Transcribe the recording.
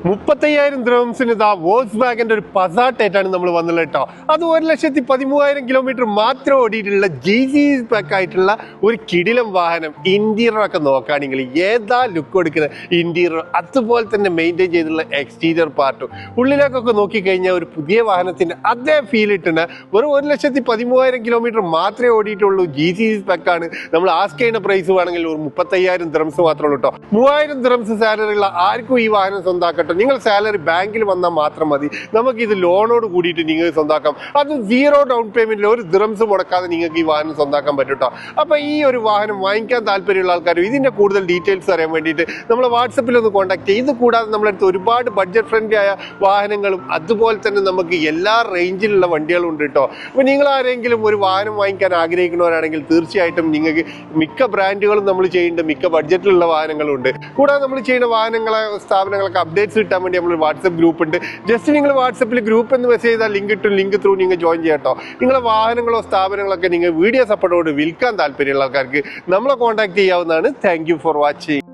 35,000 ദ്രഹംസിന് ഇതാ വോൾസ് വാഗന്റെ ഒരു പസാട്ടായിട്ടാണ് നമ്മൾ വന്നുള്ളത് കേട്ടോ. അത് 1,13,000 കിലോമീറ്റർ മാത്രം ഓടിയിട്ടുള്ള GC പാക്ക് ആയിട്ടുള്ള ഒരു കിടിലം വാഹനം. ഇന്റീരിയർ ഒക്കെ നോക്കുകയാണെങ്കിൽ ഏതാ ലുക്ക് കൊടുക്കുന്നത് ഇന്റീരിയർ, അതുപോലെ തന്നെ മെയിൻറ്റെയിൻ ചെയ്തിട്ടുള്ള എക്സ്റ്റീരിയർ പാർട്ടും ഉള്ളിലേക്കൊക്കെ നോക്കിക്കഴിഞ്ഞാൽ ഒരു പുതിയ വാഹനത്തിന്റെ അതേ ഫീൽ ഇട്ടുണ്ട്. വെറും 1,13,000 കിലോമീറ്റർ മാത്രമേ ഓടിയിട്ടുള്ളൂ. GC പാക്കാണ്. നമ്മൾ ആസ്ക് ചെയ്യുന്ന പ്രൈസ് വേണമെങ്കിൽ ഒരു 35,000 ദ്രഹംസ് മാത്രമേ ഉള്ളൂ കേട്ടോ. 3,000 ദ്രഹംസ് സാലറി ഉള്ള ആർക്കും ഈ വാഹനം സ്വന്തമാക്കട്ടോ. നിങ്ങൾ സാലറി ബാങ്കിൽ വന്നാൽ മാത്രം മതി. നമുക്ക് ഇത് ലോണോട് കൂടിയിട്ട് നിങ്ങൾക്ക് സ്വന്തമാക്കാം. അത് 0 ഡൗൺ പേയ്മെന്റിൽ ഒരു ദ്രഹംസ് മുടക്കാതെ നിങ്ങൾക്ക് ഈ വാഹനം സ്വന്തമാക്കാൻ പറ്റും കേട്ടോ. അപ്പൊ ഈ ഒരു വാഹനം വാങ്ങിക്കാൻ താല്പര്യമുള്ള ആൾക്കാരും ഇതിന്റെ കൂടുതൽ ഡീറ്റെയിൽസ് അറിയാൻ വേണ്ടിയിട്ട് നമ്മളെ വാട്സപ്പിൽ ഒന്ന് കോൺടാക്ട് ചെയ്യും. ഇത് കൂടാതെ നമ്മുടെ അടുത്ത് ഒരുപാട് ബഡ്ജറ്റ് ഫ്രണ്ട്ലി ആയ വാഹനങ്ങളും അതുപോലെ തന്നെ നമുക്ക് എല്ലാ റേഞ്ചിലുള്ള വണ്ടികളും ഉണ്ട് കേട്ടോ. അപ്പൊ നിങ്ങൾ ആരെങ്കിലും ഒരു വാഹനം വാങ്ങിക്കാൻ ആഗ്രഹിക്കുന്നവരാണെങ്കിൽ തീർച്ചയായിട്ടും നിങ്ങൾക്ക് മിക്ക ബ്രാൻഡുകളും നമ്മൾ ചെയ്യുന്നുണ്ട്, മിക്ക ബഡ്ജറ്റിലുള്ള വാഹനങ്ങളും ഉണ്ട്. കൂടാതെ നമ്മൾ ചെയ്യുന്ന വാഹനങ്ങളെ സ്ഥാപനങ്ങളൊക്കെ അപ്ഡേറ്റ്സ് കിട്ടാൻ വേണ്ടി നമ്മൾ വാട്സപ്പ് ഗ്രൂപ്പ് ഉണ്ട്. ജസ്റ്റ് നിങ്ങൾ വാട്സപ്പിൽ ഗ്രൂപ്പ് എന്ന് മെസ്സേജ് ചെയ്താൽ ലിങ്ക് ഇട്ടും ലിങ്ക് ത്രൂ നിങ്ങൾ ജോയിൻ ചെയ്യാം കേട്ടോ. നിങ്ങളെ വാഹനങ്ങളോ സ്ഥാപനങ്ങളൊക്കെ നിങ്ങൾ വീഡിയോ സപ്പോർട്ടോട് വിൽക്കാൻ താല്പര്യമുള്ള ആൾക്കാർക്ക് നമ്മളെ കോൺടാക്ട് ചെയ്യാവുന്നതാണ്. Thank you for watching.